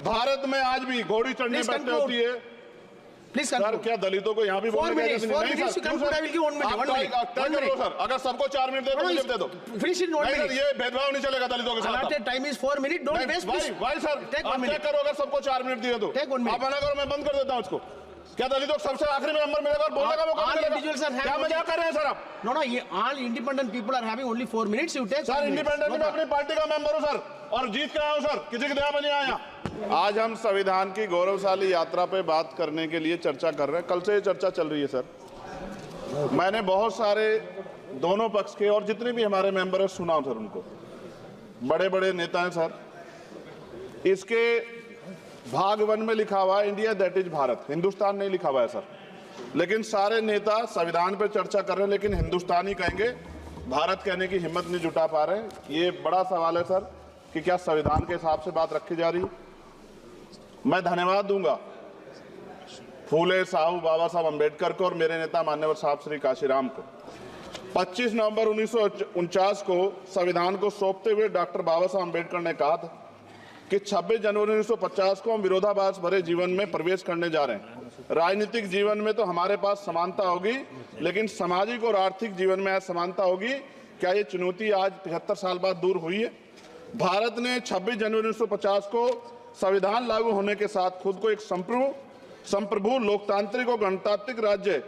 भारत में आज भी घोड़ी चढ़ने बैठने होती है। प्लीज सर, क्या दलितों को यहाँ भी बोलने का सर, अगर सबको 4 मिनट दे दो मुझे दे दो। ये भेदभाव नहीं चलेगा दलितों के साथ। Time is 4 minute, don't waste. भाई सर, आप चेक करो, अगर सबको 4 मिनट दिए तो आप मना करो, मैं बंद कर देता हूँ उसको। क्या दलितों को सबसे आखिरी में नंबर मिलेगा और बोलने का मौका मिलेगा? क्या मजाक कर रहे हैं सर आप? नो, ये all independent people are having only 4 minutes. You take sir, independent में अपनी पार्टी का मेंबर हूं सर, और जीत के आया हूं सर, किसी की दया में नहीं आया। आज हम संविधान की गौरवशाली यात्रा पे बात करने के लिए चर्चा कर रहे हैं। कल से ये चर्चा चल रही है सर। मैंने बहुत सारे दोनों पक्ष के और जितने भी हमारे मेंबर हैं सुना सर, उनको बड़े बड़े नेता हैं सर। इसके भाग 1 में लिखा हुआ है India that is Bharat, Hindustan नहीं लिखा हुआ है सर। लेकिन सारे नेता संविधान पर चर्चा कर रहे हैं, लेकिन हिंदुस्तान ही कहेंगे, भारत कहने की हिम्मत नहीं जुटा पा रहे हैं। ये बड़ा सवाल है सर कि क्या संविधान के हिसाब से बात रखी जा रही है। मैं धन्यवाद दूंगा फूले साहू बाबा साहब अम्बेडकर को और मेरे नेता मान्यवर साहब श्री काशीराम को। 25 नवंबर 1949 को संविधान को सौंपते हुए डॉक्टर बाबा साहब अम्बेडकर ने कहा था कि 26 जनवरी 1950 को हम विरोधाभास भरे जीवन में प्रवेश करने जा रहे हैं। राजनीतिक जीवन में तो हमारे पास समानता होगी, लेकिन सामाजिक और आर्थिक जीवन में असमानता होगी। क्या ये चुनौती आज 75 साल बाद दूर हुई है? भारत ने 26 जनवरी 1950 को संविधान लागू होने के साथ खुद को एक संप्रभु लोकतांत्रिक और गणतांत्रिक राज्य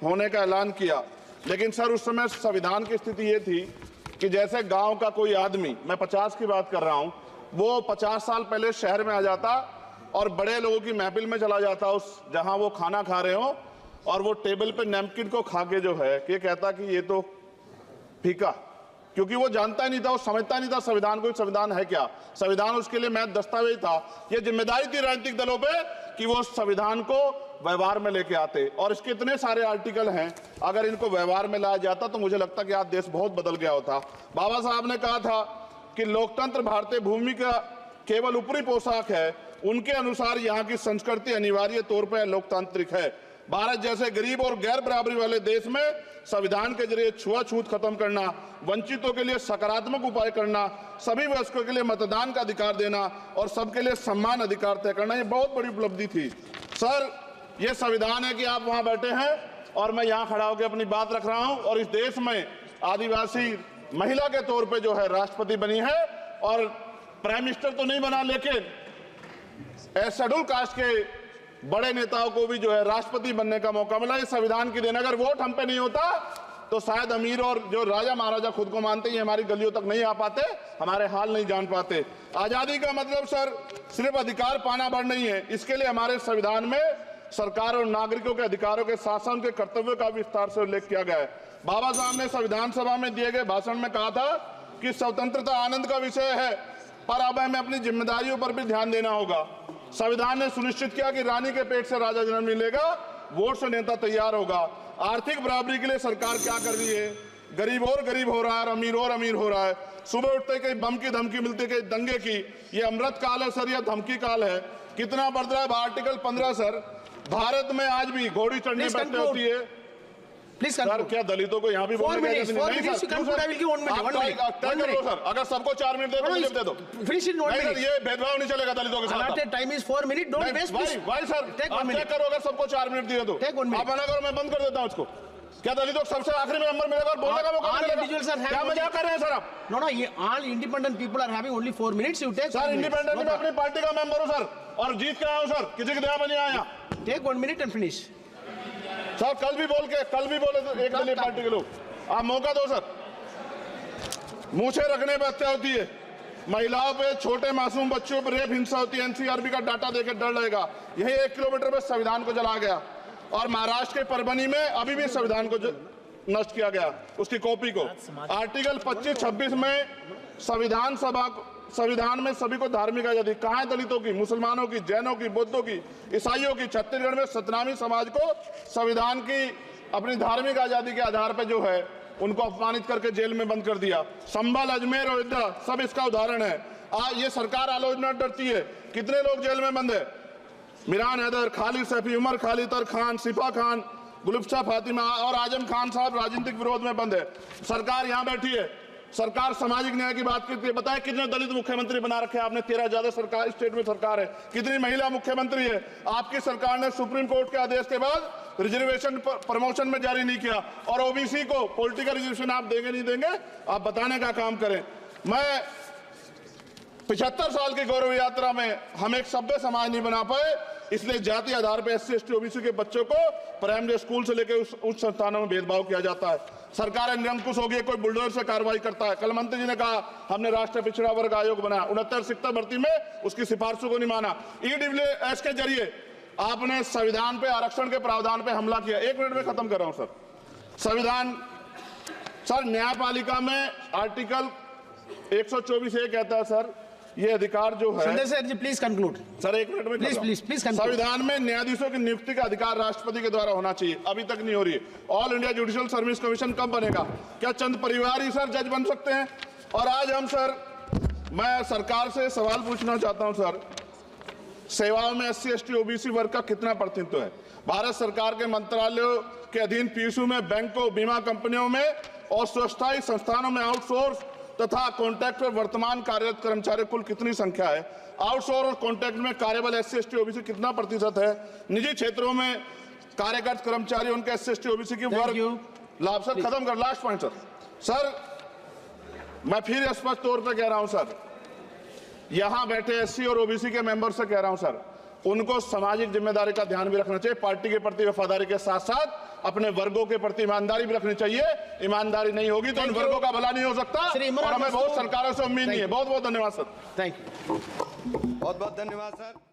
होने का ऐलान किया। लेकिन सर, उस समय संविधान की स्थिति ये थी कि जैसे गांव का कोई आदमी, मैं 50 की बात कर रहा हूं, वो 50 साल पहले शहर में आ जाता और बड़े लोगों की महफिल में चला जाता, उस जहां वो खाना खा रहे हो, और वो टेबल पे नैपकिन को खा के जो है ये कहता कि ये तो फीका, क्योंकि वो जानता ही नहीं था, वो समझता नहीं था संविधान को, संविधान है क्या। संविधान उसके लिए महज दस्तावेज था। ये जिम्मेदारी थी राजनीतिक दलों पे कि वो संविधान को व्यवहार में लेके आते, और इसके इतने सारे आर्टिकल हैं, अगर इनको व्यवहार में लाया जाता तो मुझे लगता कि आज देश बहुत बदल गया होता। बाबा साहब ने कहा था कि लोकतंत्र भारतीय भूमि का केवल ऊपरी पोशाक है, उनके अनुसार यहाँ की संस्कृति अनिवार्य तौर पर लोकतांत्रिक है। भारत जैसे गरीब और गैर बराबरी वाले देश में संविधान के जरिए छुआछूत खत्म करना, वंचितों के लिए सकारात्मक उपाय करना, सभी वयस्कों के लिए मतदान का अधिकार देना और सबके लिए सम्मान अधिकार तय करना, ये बहुत बड़ी उपलब्धि थी सर। ये संविधान है कि आप वहां बैठे हैं और मैं यहाँ खड़ा होकर अपनी बात रख रहा हूं, और इस देश में आदिवासी महिला के तौर पे जो है राष्ट्रपति बनी है, और प्राइम मिनिस्टर तो नहीं बना, लेकिन शेड्यूल कास्ट के बड़े नेताओं को भी जो है राष्ट्रपति बनने का मौका मिला। ये संविधान की देन। अगर वोट हम पे नहीं होता तो शायद अमीर और जो राजा महाराजा खुद को मानते हैं हमारी गलियों तक नहीं आ पाते, हमारे हाल नहीं जान पाते। आजादी का मतलब सर सिर्फ अधिकार पाना भर नहीं है, इसके लिए हमारे संविधान में सरकार और नागरिकों के अधिकारों के साथ साथ उनके कर्तव्यों का विस्तार से उल्लेख किया गया है। बाबा साहब ने संविधान सभा में दिए गए भाषण में कहा था कि स्वतंत्रता आनंद का विषय है, पर अब हमें अपनी जिम्मेदारियों पर भी ध्यान देना होगा। संविधान ने सुनिश्चित किया कि रानी के पेट से राजा जन्म नहीं लेगा, वोट से नेता तैयार होगा। आर्थिक बराबरी के लिए सरकार क्या कर रही है? गरीब और गरीब हो रहा है और अमीर हो रहा है। सुबह उठते कहीं बम की धमकी मिलती, कहीं दंगे की। ये अमृत काल है सर, यह धमकी काल है। कितना बढ़ रहा है आर्टिकल 15 सर। भारत में आज भी घोड़ी चढ़ने बैठने होती है। प्लीज सर, क्या दलितों को यहाँ भी बोलने का सर? अगर सबको 4 मिनट दे दो मुझे दे दो। ये भेदभाव नहीं चलेगा दलितों के साथ। Time is 4 minute, don't waste. भाई सर, आप चेक करो, अगर सबको 4 मिनट दिए तो आप मना करो, मैं बंद कर देता हूँ उसको। क्या दलितों को सबसे आखिरी में नंबर मिलेगा और बोलने का मौका मिलेगा? क्या मजाक कर रहे हैं सर आप? नो, ये all independent people are having only 4 minutes. You take sir, independent में अपनी पार्टी का मेंबर हूं सर, और जीत के आया हूं सर, किसी की दया में नहीं आया। Take 1 minute and finish. Sir, कल भी बोले तो एक दलीय पार्टी के लोग, आप मौका दो सर। मूछे रखने पर हत्या होती है, महिलाओं पे, छोटे मासूम बच्चों पर रेप हिंसा होती है। एनसीआरबी का डाटा देकर डर लगेगा। यही 1 किलोमीटर में संविधान को जलाया गया, और महाराष्ट्र के परभनी में अभी भी संविधान को नष्ट किया गया, उसकी कॉपी को। आर्टिकल 25-26 में संविधान में सभी को धार्मिक आजादी। कहाँ है दलितों की, मुसलमानों की, जैनों की, बौद्धों की, ईसाइयों की? छत्तीसगढ़ में सतनामी समाज को संविधान की अपनी धार्मिक आजादी के आधार पर जो है उनको अपमानित करके जेल में बंद कर दिया। संभल, अजमेर, अयोध्या सब इसका उदाहरण है। ये सरकार आलोचना डरती है। कितने लोग जेल में बंद है? मिरान हैदर, खालिद सैफी, उमर खालिद खान, सिफा खान, गुलफ्शा फातिमा और आजम खान साहब राजनीतिक विरोध में बंद है। सरकार यहाँ बैठी है, सरकार सामाजिक न्याय की बात करती है। बताएं कितने दलित मुख्यमंत्री बना रखे हैं आपने? 13 ज्यादा सरकार स्टेट में सरकार है। कितनी महिला मुख्यमंत्री है? आपकी सरकार ने सुप्रीम कोर्ट के आदेश के बाद रिजर्वेशन प्रमोशन में जारी नहीं किया। और ओबीसी को पॉलिटिकल रिजर्वेशन आप देंगे नहीं देंगे, आप बताने का काम करें। मैं 75 साल की गौरव यात्रा में हम एक सभ्य समाज नहीं बना पाए, इसलिए जाति आधार पर SC ST OBC के बच्चों को प्राइमरी स्कूल से लेकर उच्च संस्थानों में भेदभाव किया जाता है। सरकार निरंकुश हो गई, कोई बुलडोजर से कार्रवाई करता है। कल मंत्री जी ने कहा हमने राष्ट्रीय पिछड़ा वर्ग आयोग बनाया, 69 शिक्षक भर्ती में उसकी सिफारिशों को नहीं माना। EWS के जरिए आपने संविधान पे आरक्षण के प्रावधान पे हमला किया। 1 मिनट में खत्म कर रहा हूं सर। संविधान सर न्यायपालिका में आर्टिकल 124 ये कहता है सर, ये अधिकार जो है। Sundar sir, please conclude. Sir 1 minute में Please conclude. संविधान में न्यायाधीशों की नियुक्ति का अधिकार राष्ट्रपति के द्वारा होना चाहिए, अभी तक नहीं हो रही है। All India judicial service commission कब बनेगा? क्या चंद परिवार ही सर जज बन सकते हैं? और आज हम सर, मैं सरकार से सवाल पूछना चाहता हूं सर, सेवाओं में SC ST OBC वर्ग का कितना प्रतिनिधित्व है? भारत सरकार के मंत्रालयों के अधीन PSU में, बैंकों, बीमा कंपनियों में और स्वच्छता संस्थानों में आउटसोर्स तथा कॉन्ट्रैक्ट पर वर्तमान कार्यरत कर्मचारी कुल कितनी संख्या है? आउटसोर्स और कॉन्ट्रैक्ट में कार्यबल SC ST OBC कितना प्रतिशत है? निजी क्षेत्रों में कार्यरत कर्मचारी उनके SC ST OBC की वर्ग लाभ। सर खत्म कर, लास्ट पॉइंट सर। सर मैं फिर स्पष्ट तौर पर कह रहा हूं सर, यहां बैठे SC और OBC के मेंबर से कह रहा हूं सर, उनको सामाजिक जिम्मेदारी का ध्यान भी रखना चाहिए। पार्टी के प्रति वफादारी के साथ साथ अपने वर्गों के प्रति ईमानदारी भी रखनी चाहिए। ईमानदारी नहीं होगी तो इन वर्गों का भला नहीं हो सकता, और हमें बहुत सरकारों से उम्मीद नहीं है। बहुत बहुत धन्यवाद सर। Thank you. बहुत बहुत धन्यवाद सर।